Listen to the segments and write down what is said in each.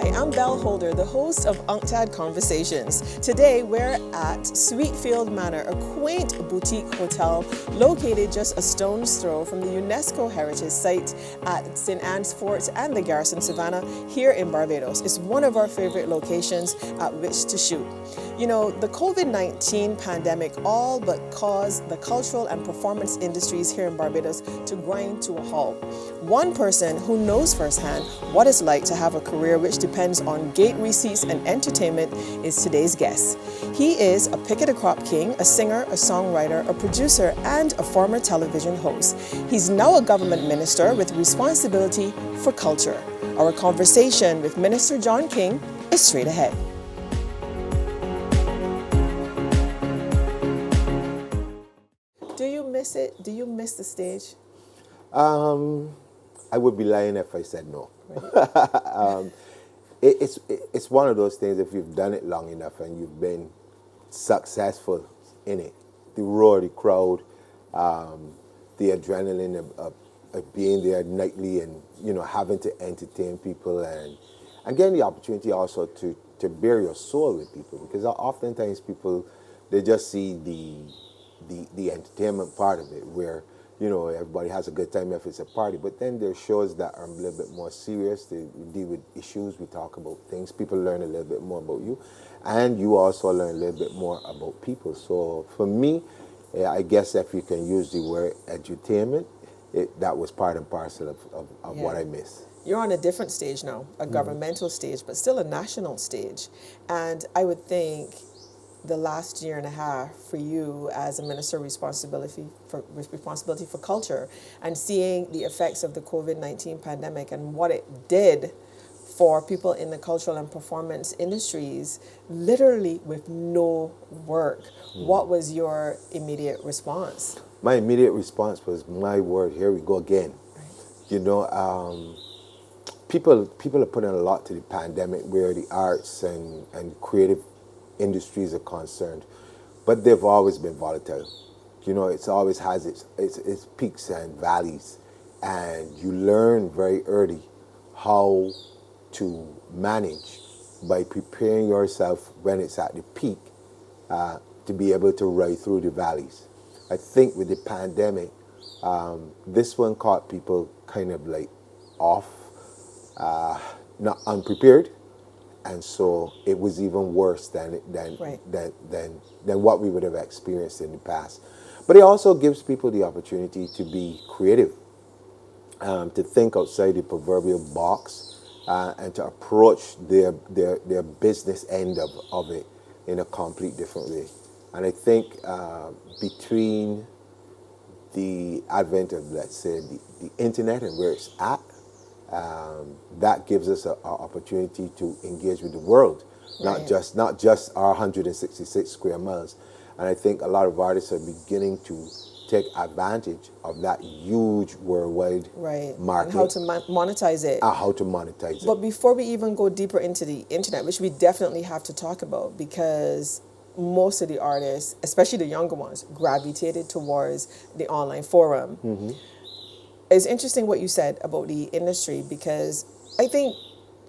Hi, I'm Belle Holder, the host of UNCTAD Conversations. Today, we're at Sweetfield Manor, a quaint boutique hotel located just a stone's throw from the UNESCO Heritage Site at St. Anne's Fort and the Garrison Savannah here in Barbados. It's one of our favorite locations at which to shoot. You know, the COVID-19 pandemic all but caused the cultural and performance industries here in Barbados to grind to a halt. One person who knows firsthand what it's like to have a career which depends on gate receipts and entertainment is today's guest. He is a pick of the crop king, a singer, a songwriter, a producer, and a former television host. He's now a government minister with responsibility for culture. Our conversation with Minister John King is straight ahead. Do you miss it? Do you miss the stage? I would be lying if I said no. Right. It's one of those things, if you've done it long enough and you've been successful in it, the roar, the crowd, the adrenaline of being there nightly and, you know, having to entertain people and getting the opportunity also to bare your soul with people, because oftentimes people, they just see the entertainment part of it, where, you know, everybody has a good time if it's a party, but then there's shows that are a little bit more serious. They deal with issues, we talk about things, people learn a little bit more about you, and you also learn a little bit more about people. So for me, I guess if you can use the word edutainment, that was part and parcel of what I miss. You're on a different stage now, a governmental stage, but still a national stage. And I would think the last year and a half for you as a minister responsibility for culture and seeing the effects of the COVID-19 pandemic and what it did for people in the cultural and performance industries, literally with no work. What was your immediate response? My immediate response was, my word, here we go again. Right. You know, people are putting a lot to the pandemic where the arts and creative industries are concerned, but they've always been volatile. You know, it's always has its peaks and valleys, and you learn very early how to manage by preparing yourself when it's at the peak to be able to ride through the valleys. I think with the pandemic, this one caught people kind of like off, not unprepared. And so it was even worse than what we would have experienced in the past. But it also gives people the opportunity to be creative, to think outside the proverbial box, and to approach their business end of it in a complete different way. And I think between the advent of, let's say, the internet and where it's at, that gives us an opportunity to engage with the world, right. not just our 166 square miles. And I think a lot of artists are beginning to take advantage of that huge worldwide market. And how to monetize it. How to monetize it. But before we even go deeper into the internet, which we definitely have to talk about, because most of the artists, especially the younger ones, gravitated towards the online forum. Mm-hmm. It's interesting what you said about the industry, because I think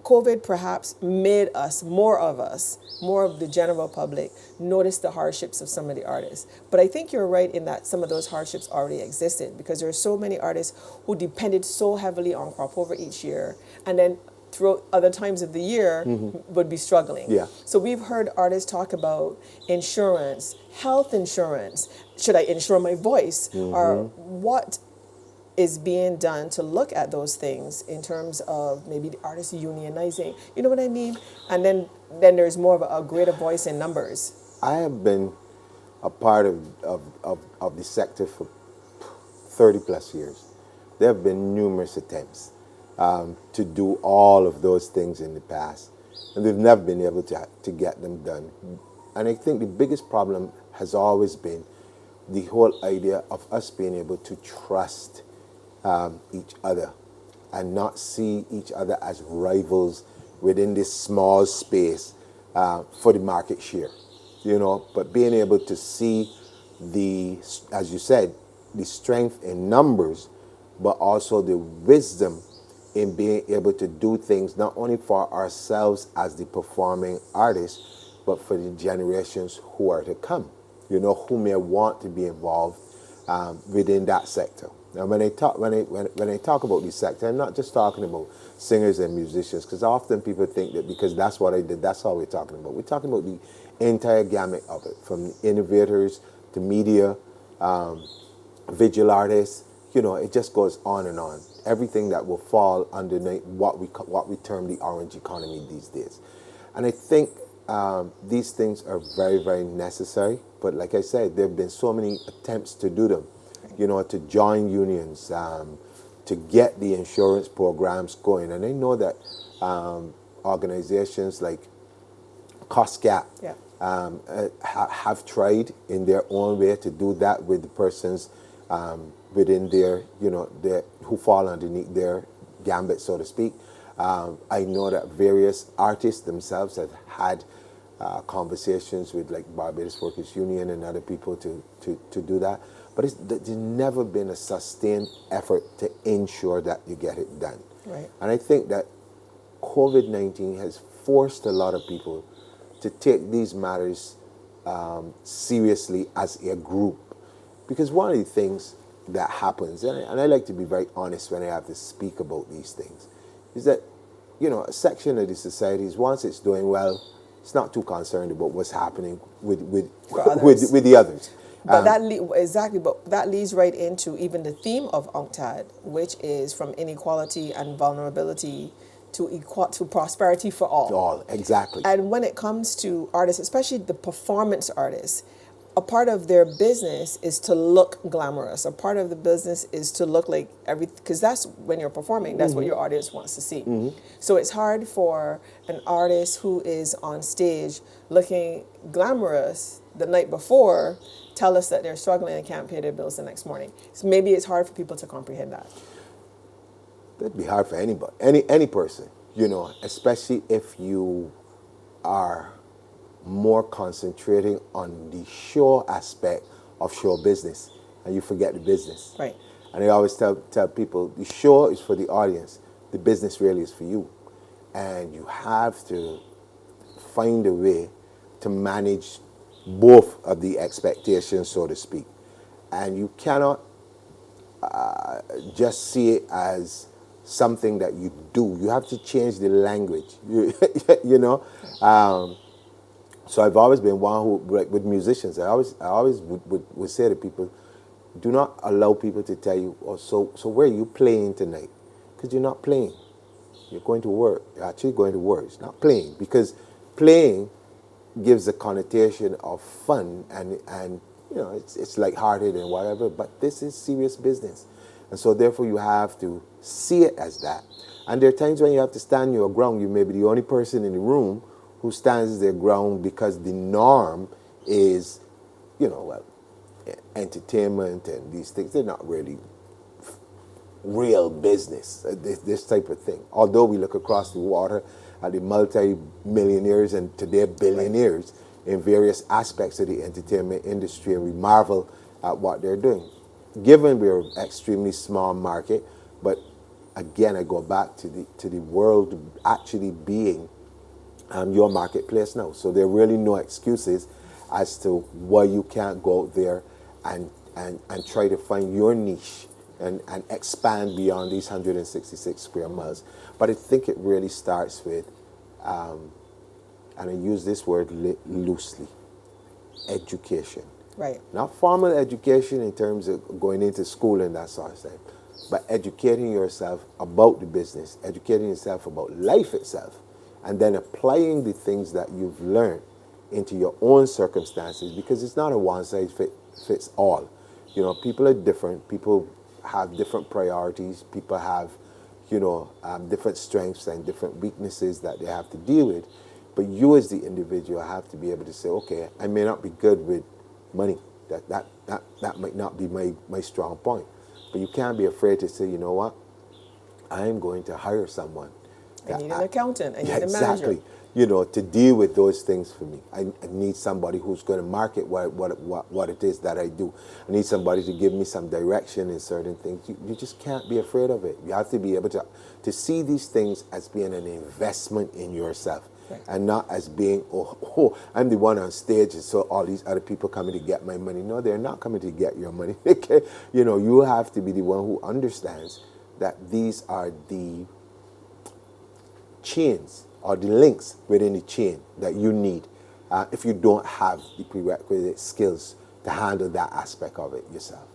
COVID perhaps made more of the general public, notice the hardships of some of the artists. But I think you're right in that some of those hardships already existed, because there are so many artists who depended so heavily on crop over each year, and then throughout other times of the year would be struggling. Yeah. So we've heard artists talk about insurance, health insurance. Should I insure my voice? Or what is being done to look at those things in terms of maybe the artists unionizing, you know what I mean? And then there's more of a greater voice in numbers. I have been a part of the sector for 30 plus years. There have been numerous attempts to do all of those things in the past, and they've never been able to get them done. And I think the biggest problem has always been the whole idea of us being able to trust each other and not see each other as rivals within this small space for the market share, you know, but being able to see as you said, the strength in numbers, but also the wisdom in being able to do things not only for ourselves as the performing artists, but for the generations who are to come, who may want to be involved within that sector. Now, when I talk about this sector, I'm not just talking about singers and musicians, because often people think that because that's what I did, that's all we're talking about. We're talking about the entire gamut of it, from innovators to media, visual artists. It just goes on and on. Everything that will fall underneath what we term the orange economy these days. And I think these things are very, very necessary. But like I said, there have been so many attempts to do them, to join unions, to get the insurance programs going. And I know that organizations like COSCAP have tried in their own way to do that with the persons within their, who fall underneath their gambit, so to speak. I know that various artists themselves have had conversations with like Barbados Workers Union and other people to do that. But there's never been a sustained effort to ensure that you get it done. Right. And I think that COVID-19 has forced a lot of people to take these matters seriously as a group. Because one of the things that happens, and I like to be very honest when I have to speak about these things, is that, a section of the society is, once it's doing well, it's not too concerned about what's happening with the others. But but that leads right into even the theme of UNCTAD, which is from inequality and vulnerability to prosperity for all. All, exactly. And when it comes to artists, especially the performance artists, a part of their business is to look glamorous. A part of the business is to look like because that's when you're performing, that's what your audience wants to see. So it's hard for an artist who is on stage looking glamorous the night before tell us that they're struggling and can't pay their bills the next morning. So maybe it's hard for people to comprehend that. That'd be hard for anybody, any person, especially if you are more concentrating on the show aspect of show business and you forget the business. Right. And I always tell people, the show is for the audience, the business really is for you. And you have to find a way to manage both of the expectations, so to speak. And you cannot just see it as something that you do. You have to change the language, So I've always been one who, with musicians, I always would say to people, do not allow people to tell you, oh, so where are you playing tonight? Because you're not playing. You're going to work. You're actually going to work. It's not playing. Because playing gives a connotation of fun and it's lighthearted and whatever, but this is serious business. And so therefore you have to see it as that. And there are times when you have to stand your ground. You may be the only person in the room who stands their ground because the norm is, entertainment and these things. They're not really real business, this type of thing. Although we look across the water at the multi-millionaires and today billionaires in various aspects of the entertainment industry, and we marvel at what they're doing. Given we're an extremely small market, but again, I go back to the world actually being your marketplace now. So there are really no excuses as to why you can't go out there and try to find your niche and expand beyond these 166 square miles. But I think it really starts with, and I use this word loosely, education. Right. Not formal education in terms of going into school and that sort of thing, but educating yourself about the business, educating yourself about life itself, and then applying the things that you've learned into your own circumstances, because it's not a one-size-fits all. People are different. People have different priorities. People have, different strengths and different weaknesses that they have to deal with. But you as the individual have to be able to say, okay, I may not be good with money. That might not be my strong point. But you can't be afraid to say, you know what, I am going to hire someone. I need an accountant. I need exactly. a manager. to deal with those things for me. I need somebody who's going to market what it is that I do. I need somebody to give me some direction in certain things. You just can't be afraid of it. You have to be able to see these things as being an investment in yourself. Right. And not as being, I'm the one on stage, and so all these other people coming to get my money. No, they're not coming to get your money. You have to be the one who understands that these are the chains or the links within the chain that you need if you don't have the prerequisite skills to handle that aspect of it yourself.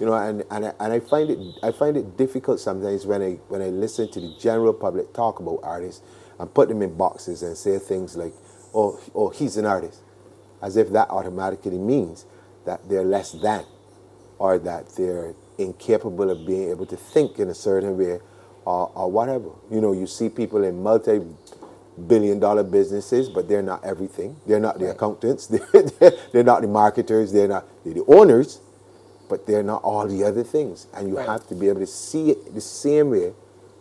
And I find it difficult sometimes when I listen to the general public talk about artists and put them in boxes and say things like, oh, he's an artist, as if that automatically means that they're less than, or that they're incapable of being able to think in a certain way, or whatever. You see people in multi-billion-dollar businesses, but they're not everything. They're not the accountants. They're not the marketers. They're the owners, but they're not all the other things. And you have to be able to see it the same way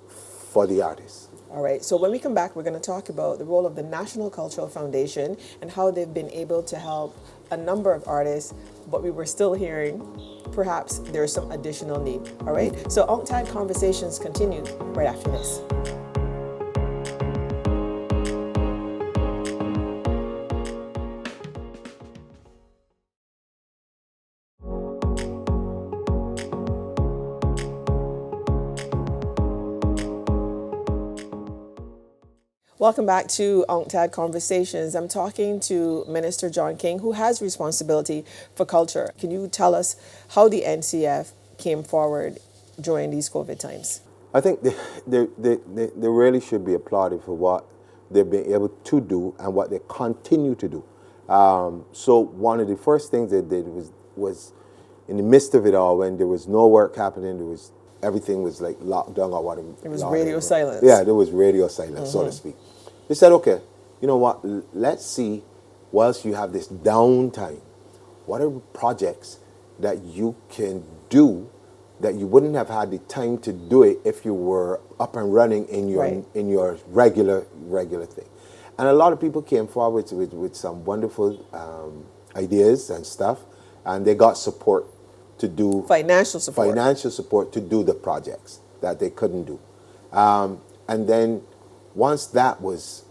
for the artists. All right, so when we come back, we're going to talk about the role of the National Cultural Foundation and how they've been able to help a number of artists, but we were still hearing perhaps there's some additional need. All right, so UNCTAD Conversations continue right after this. Welcome back to UNCTAD Conversations. I'm talking to Minister John King, who has responsibility for culture. Can you tell us how the NCF came forward during these COVID times? I think they really should be applauded for what they've been able to do and what they continue to do. So one of the first things they did was in the midst of it all, when there was no work happening, everything was like locked down or whatever. It was radio silence. Yeah, there was radio silence, so to speak. They said, okay, you know what, let's see, whilst you have this downtime, what are projects that you can do that you wouldn't have had the time to do it if you were up and running in your regular thing. And a lot of people came forward with some wonderful ideas and stuff, and they got support to do financial support to do the projects that they couldn't do. And then once that was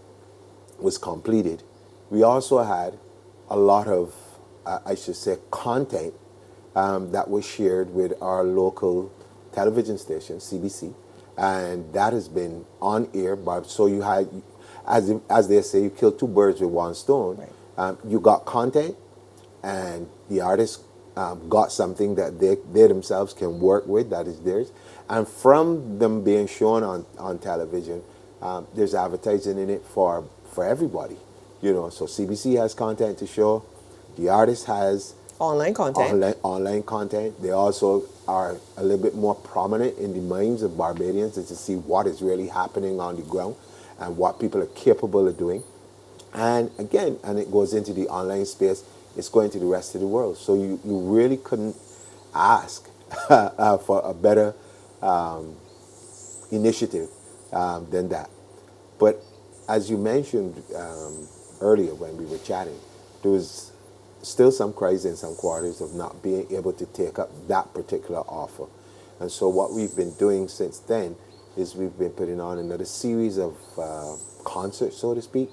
completed, we also had a lot of, I should say, content that was shared with our local television station, CBC, and that has been on air. So you had, as they say, you kill two birds with one stone. Right. You got content, and the artists got something that they themselves can work with, that is theirs. And from them being shown on television, there's advertising in it for everybody. So CBC has content to show, the artist has online content. They also are a little bit more prominent in the minds of Barbadians to see what is really happening on the ground and what people are capable of doing. And again, and it goes into the online space, it's going to the rest of the world. So you really couldn't ask for a better initiative than that. But as you mentioned earlier when we were chatting, there was still some cries in some quarters of not being able to take up that particular offer. And so what we've been doing since then is we've been putting on another series of concerts, so to speak,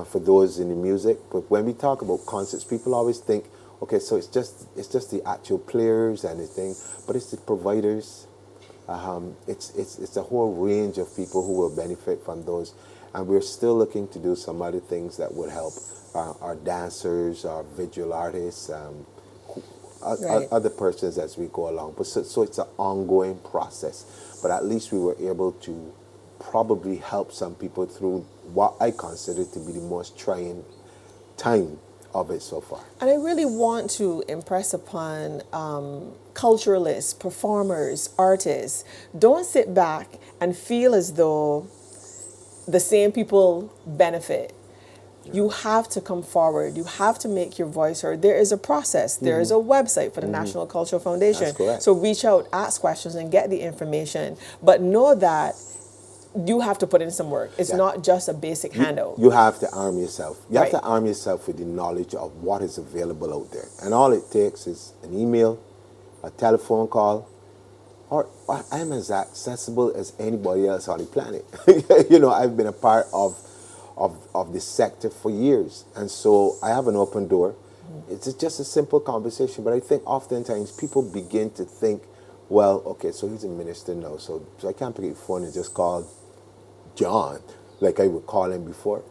for those in the music. But when we talk about concerts, people always think, okay, so it's just the actual players and the thing, but it's the providers. It's a whole range of people who will benefit from those. And we're still looking to do some other things that would help our dancers, our visual artists, other persons as we go along. But so it's an ongoing process. But at least we were able to probably help some people through what I consider to be the most trying time of it so far. And I really want to impress upon culturalists, performers, artists, don't sit back and feel as though the same people benefit. You have to come forward. You have to make your voice heard. There is a process. There is a website for the National Cultural Foundation. That's correct. So reach out, ask questions, and get the information. But know that you have to put in some work. It's Yeah. not just a basic handout. You have to arm yourself. You have Right. to arm yourself with the knowledge of what is available out there. And all it takes is an email, a telephone call, or I'm as accessible as anybody else on the planet. I've been a part of this sector for years. And so I have an open door. It's just a simple conversation, but I think oftentimes people begin to think, well, okay, so he's a minister now, so I can't pick up the phone and just call John like I would call him before.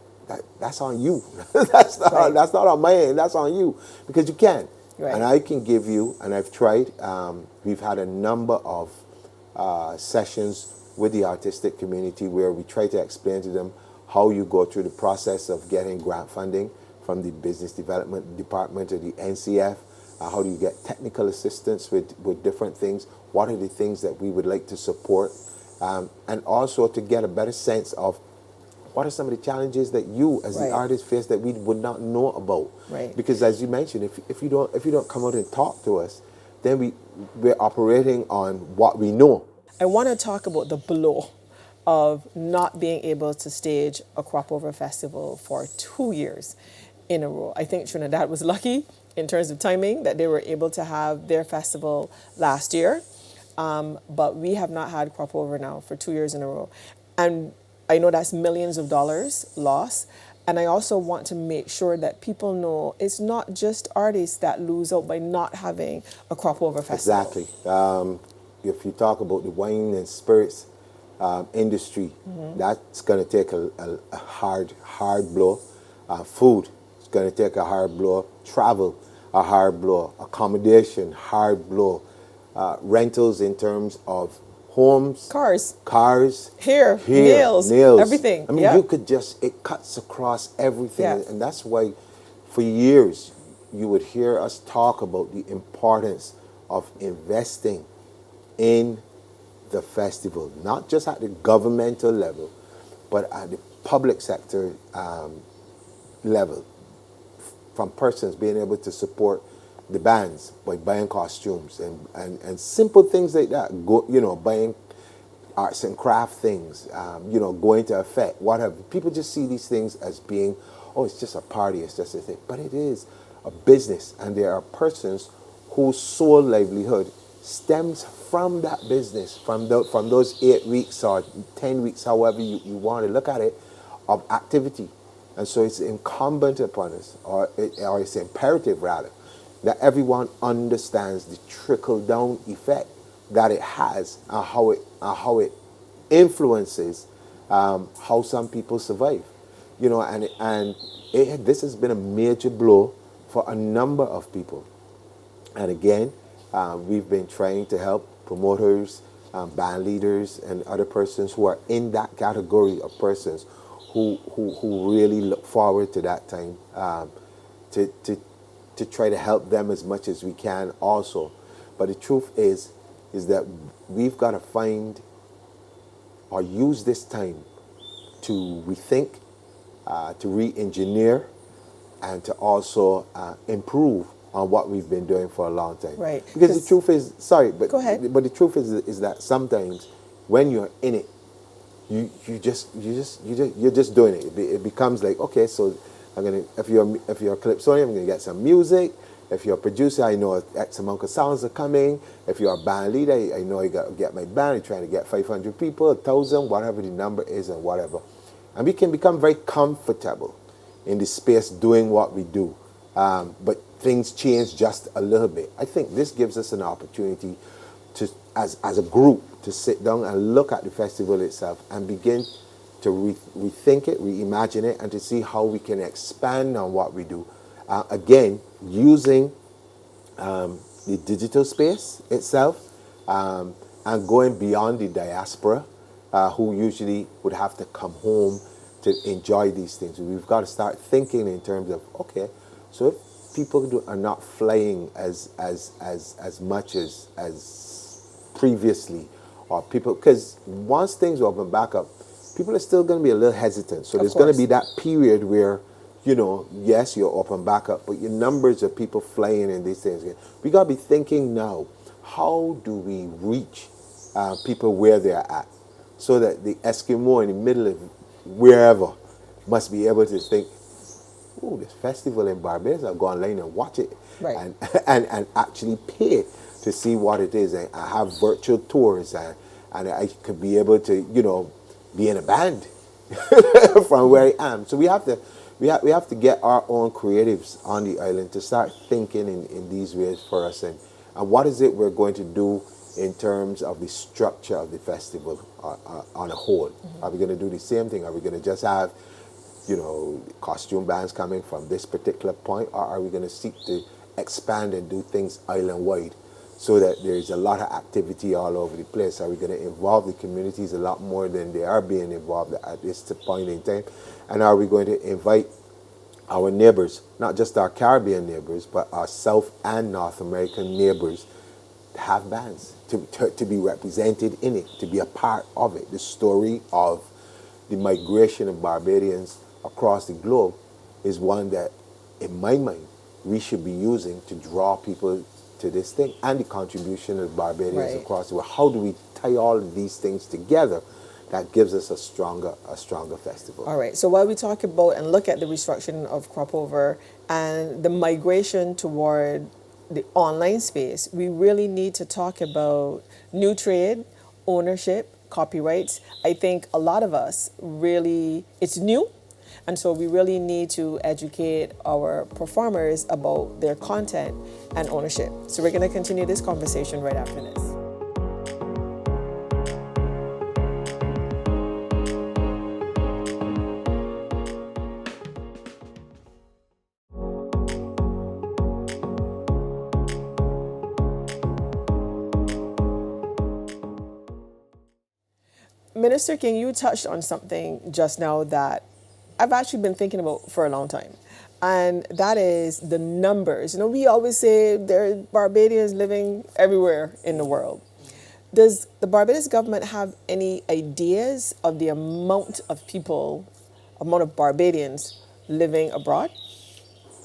That's on you. That's not on my end. That's on you, because you can. Right. And I can give you, and I've tried. We've had a number of sessions with the artistic community where we try to explain to them how you go through the process of getting grant funding from the business development department or the NCF. How do you get technical assistance with different things? What are the things that we would like to support? And also to get a better sense of what are some of the challenges that you as Right. the artist face that we would not know about. Right. Because as you mentioned, if you don't come out and talk to us, then we're operating on what we know. I want to talk about the blow of not being able to stage a crop over festival for 2 years in a row. I think Trinidad was lucky in terms of timing that they were able to have their festival last year. But we have not had crop over now for 2 years in a row. And I know that's millions of dollars lost. And I also want to make sure that people know it's not just artists that lose out by not having a crop over festival. Exactly. If you talk about the wine and spirits industry, that's going to take a hard blow. Food is going to take a hard blow. Travel, a hard blow. Accommodation, hard blow. Rentals in terms of homes, cars, hair, nails, everything. I mean, Yeah. you could it cuts across everything. Yeah. And that's why for years you would hear us talk about the importance of investing in the festival, not just at the governmental level, but at the public sector level, from persons being able to support the bands by buying costumes and simple things like that. Buying arts and craft things, going to a fete, whatever. People just see these things as being, oh, it's just a party, it's just a thing. But it is a business, and there are persons whose sole livelihood stems from that business, from those 8 weeks or 10 weeks, however you want to look at it, of activity. And so it's incumbent upon us, or it's imperative rather, that everyone understands the trickle-down effect that it has and how it influences how some people survive. This has been a major blow for a number of people. And again, we've been trying to help promoters, band leaders, and other persons who are in that category of persons who really look forward to that time to try to help them as much as we can also. But the truth is that we've got to find or use this time to rethink, to re-engineer, and to also improve on what we've been doing for a long time. Right. Because the truth is, Go ahead. But the truth is that sometimes when you're in it, you're just doing it. It becomes like, okay, so if you're a calypsonian, I'm gonna get some music. If you're a producer, I know X amount of sounds are coming. If you're a band leader, I know I got to get my band. I'm trying to get 500 people, 1,000, whatever the number is, and whatever. And we can become very comfortable in the space doing what we do. But things change just a little bit. I think this gives us an opportunity to, as a group, to sit down and look at the festival itself and begin to rethink it, reimagine it, and to see how we can expand on what we do. Again, using the digital space itself and going beyond the diaspora, who usually would have to come home to enjoy these things. We've got to start thinking in terms of, okay, so if people are not flying as much as previously, or people, because once things open back up, people are still going to be a little hesitant. So there's going to be that period where, yes, you're open back up, but your numbers of people flying and these things. We got to be thinking now, how do we reach people where they're at? so that the Eskimo in the middle of wherever must be able to think, oh, this festival in Barbados, I'll go online and watch it, Right. and actually pay to see what it is. And I have virtual tours, and I could be able to, be in a band from where I am. So we have to get our own creatives on the island to start thinking in these ways for us. And what is it we're going to do in terms of the structure of the festival on a whole? Mm-hmm. Are we going to do the same thing? Are we going to just have costume bands coming from this particular point, or are we going to seek to expand and do things island-wide so that there's a lot of activity all over the place? Are we going to involve the communities a lot more than they are being involved at this point in time? And are we going to invite our neighbors, not just our Caribbean neighbors, but our South and North American neighbors, to have bands, to be represented in it, to be a part of it? The story of the migration of Barbadians across the globe is one that, in my mind, we should be using to draw people to this thing, and the contribution of Barbadians Right. across the world. How do we tie all of these things together that gives us a stronger festival? All right. So while we talk about and look at the restructuring of Cropover and the migration toward the online space, we really need to talk about new trade, ownership, copyrights. I think a lot of us really, it's new. And so we really need to educate our performers about their content and ownership. So we're going to continue this conversation right after this. Minister King, you touched on something just now that I've actually been thinking about for a long time. And that is the numbers. We always say there are Barbadians living everywhere in the world. Does the Barbados government have any ideas of the amount of Barbadians living abroad?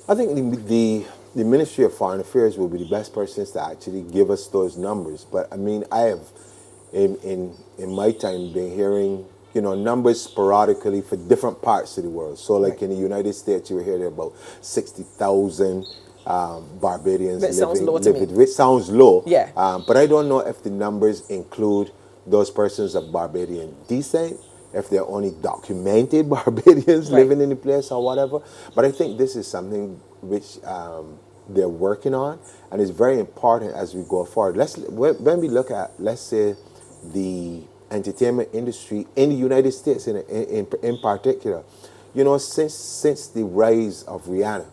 I think the Ministry of Foreign Affairs will be the best persons to actually give us those numbers. But I mean, I have in my time been hearing numbers sporadically for different parts of the world. So like in the United States, you hear there about 60,000 Barbadians That sounds low to me. It sounds low. Yeah. But I don't know if the numbers include those persons of Barbadian descent, if they're only documented Barbadians living in the place or whatever. But I think this is something which they're working on, and it's very important as we go forward. When we look at, let's say, the entertainment industry in the United States in particular, since the rise of Rihanna,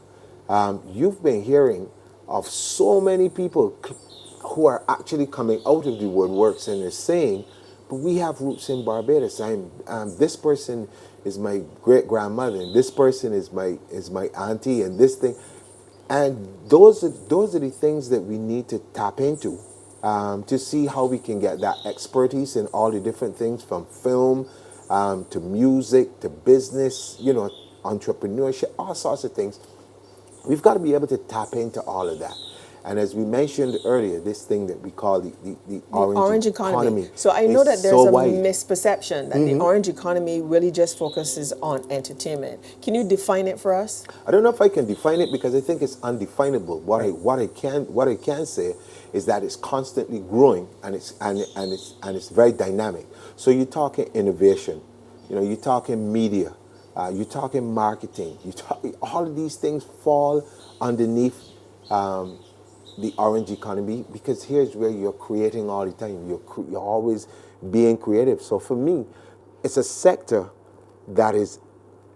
you've been hearing of so many people who are actually coming out of the woodworks and they're saying, but we have roots in Barbados. This person is my great grandmother, and this person is my auntie, and this thing, and those are the things that we need to tap into. To see how we can get that expertise in all the different things, from film to music to business, entrepreneurship, all sorts of things. We've got to be able to tap into all of that. And as we mentioned earlier, this thing that we call the orange economy. So I know that there's so a wide. misperception that the orange economy really just focuses on entertainment. Can you define it for us? I don't know if I can define it because I think it's undefinable. What I can say is that it's constantly growing, and it's very dynamic. So you're talking innovation, you're talking media, you're talking marketing, all of these things fall underneath the orange economy, because here's where you're creating all the time. You're always being creative. So for me, it's a sector that is,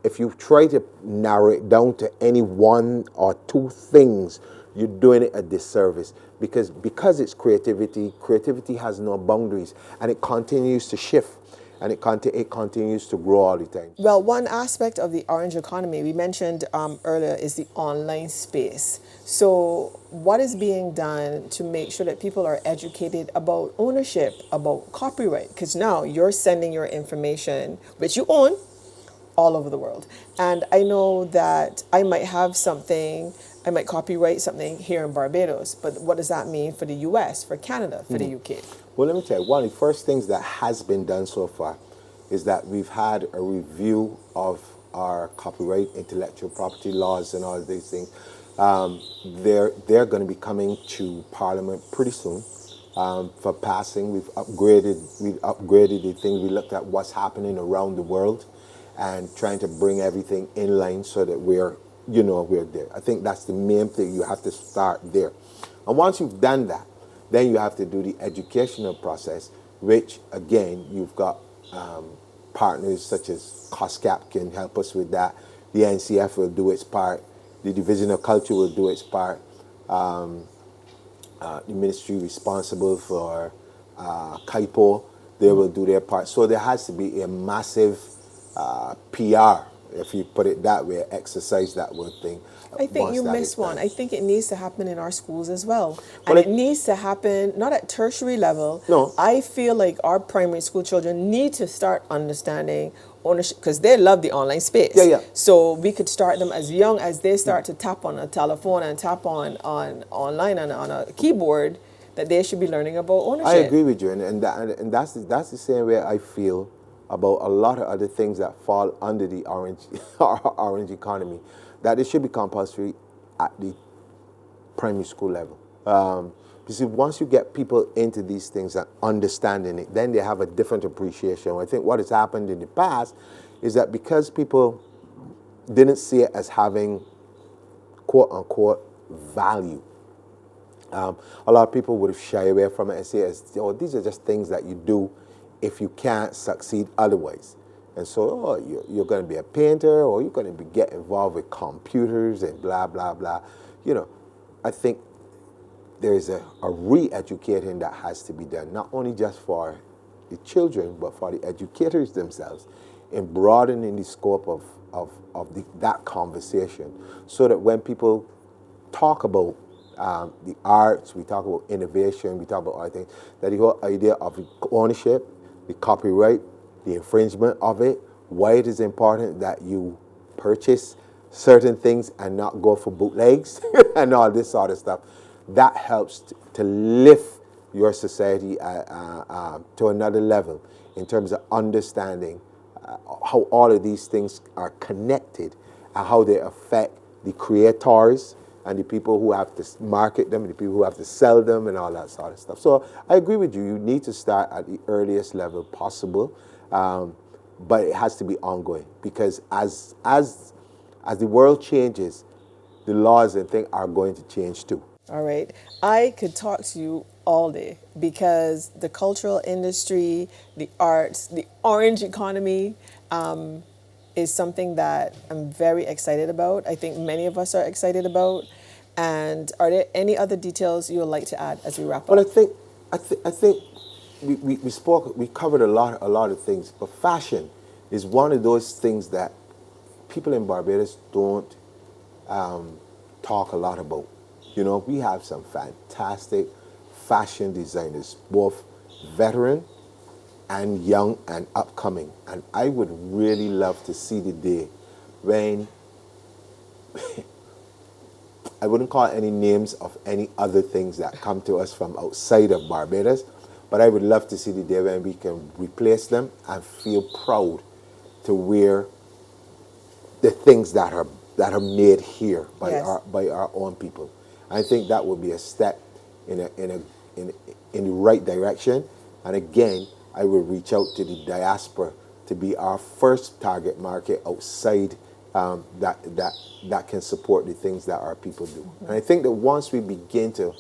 if you try to narrow it down to any one or two things, you're doing it a disservice, because it's creativity has no boundaries, and it continues to shift, and it continues to grow all the time. Well, one aspect of the orange economy we mentioned earlier is the online space. So what is being done to make sure that people are educated about ownership, about copyright? Because now you're sending your information, which you own, all over the world. And I know that I might copyright something here in Barbados, but what does that mean for the US, for Canada, for the UK? Well, let me tell you, one of the first things that has been done so far is that we've had a review of our copyright, intellectual property laws, and all of these things. They're going to be coming to Parliament pretty soon for passing. We've upgraded the thing. We looked at what's happening around the world and trying to bring everything in line so that we're there. I think that's the main thing. You have to start there. And once you've done that, then you have to do the educational process, which, again, you've got partners such as COSCAP can help us with that. The NCF will do its part. The Division of Culture will do its part. The ministry responsible for KAIPO, they will do their part. So there has to be a massive PR, if you put it that way, exercise that word thing. I think you missed one. I think it needs to happen in our schools as well. But and it needs to happen, not at tertiary level. No. I feel like our primary school children need to start understanding ownership, because they love the online space. Yeah. So we could start them as young as they start to tap on a telephone and tap on online and on a keyboard, that they should be learning about ownership. I agree with you, and that's the same way I feel about a lot of other things that fall under the orange economy, that it should be compulsory at the primary school level. You see, once you get people into these things and understanding it, then they have a different appreciation. I think what has happened in the past is that because people didn't see it as having quote-unquote value, a lot of people would have shied away from it and say, oh, these are just things that you do if you can't succeed otherwise. And so, you're going to be a painter, or you're going to get involved with computers and blah, blah, blah. I think there's a re-educating that has to be done, not only just for the children, but for the educators themselves, in broadening the scope of that conversation, so that when people talk about the arts, we talk about innovation, we talk about other things, that the whole idea of ownership, the copyright, the infringement of it, why it is important that you purchase certain things and not go for bootlegs and all this sort of stuff, that helps to lift your society to another level in terms of understanding how all of these things are connected and how they affect the creators and the people who have to market them, and the people who have to sell them, and all that sort of stuff. So I agree with you. You need to start at the earliest level possible, but it has to be ongoing, because as the world changes, the laws and things are going to change too. All right. I could talk to you all day, because the cultural industry, the arts, the orange economy is something that I'm very excited about. I think many of us are excited about. And are there any other details you would like to add as we wrap up? Well, I think we covered a lot of things, but fashion is one of those things that people in Barbados don't talk a lot about. We have some fantastic fashion designers, both veteran and young and upcoming. And I would really love to see the day when, I wouldn't call any names of any other things that come to us from outside of Barbados, but I would love to see the day when we can replace them and feel proud to wear the things that are made here by our own people. I think that would be a step in the right direction. And again, I will reach out to the diaspora to be our first target market outside that can support the things that our people do. And I think that once we begin to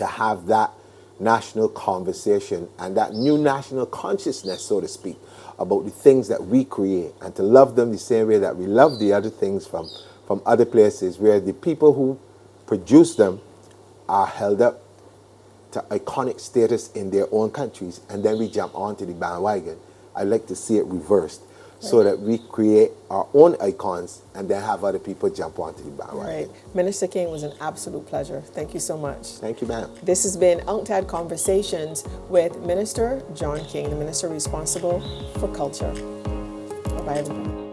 have that national conversation and that new national consciousness, so to speak, about the things that we create, and to love them the same way that we love the other things from other places, where the people who produce them are held up to iconic status in their own countries, and then we jump onto the bandwagon. I like to see it reversed, so that we create our own icons and then have other people jump onto the bandwagon. Right. Minister King, it was an absolute pleasure. Thank you so much. Thank you, ma'am. This has been UNCTAD Conversations with Minister John King, the minister responsible for culture. Bye-bye, everybody.